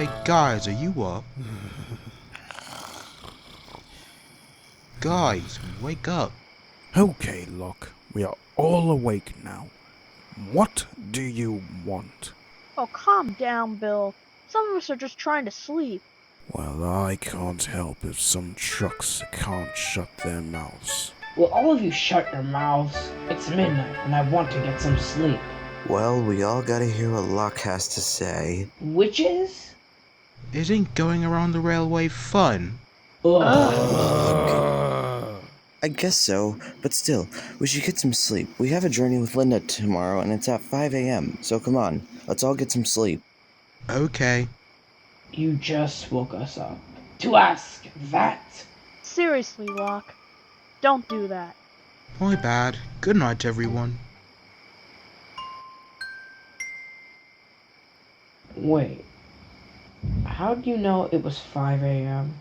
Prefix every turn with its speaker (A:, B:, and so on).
A: Hey guys, are you up? Guys, wake up.
B: Okay, Loch, we are all awake now. What do you want?
C: Oh, calm down, Bill. Some of us are just trying to sleep.
B: Well, I can't help if some trucks can't shut their mouths.
D: Will all of you shut your mouths? It's midnight and I want to get some sleep.
E: Well, we all gotta hear what Loch has to say.
D: Witches?
A: Isn't going around the railway fun?
D: Ugh.
E: I guess so, but still, we should get some sleep. We have a journey with Linda tomorrow and it's at 5 a.m., so come on, let's all get some sleep.
A: Okay.
D: You just woke us up. To ask that?
C: Seriously, Loch. Don't do that.
A: My bad. Good night, everyone.
D: Wait. How do you know it was 5 a.m.?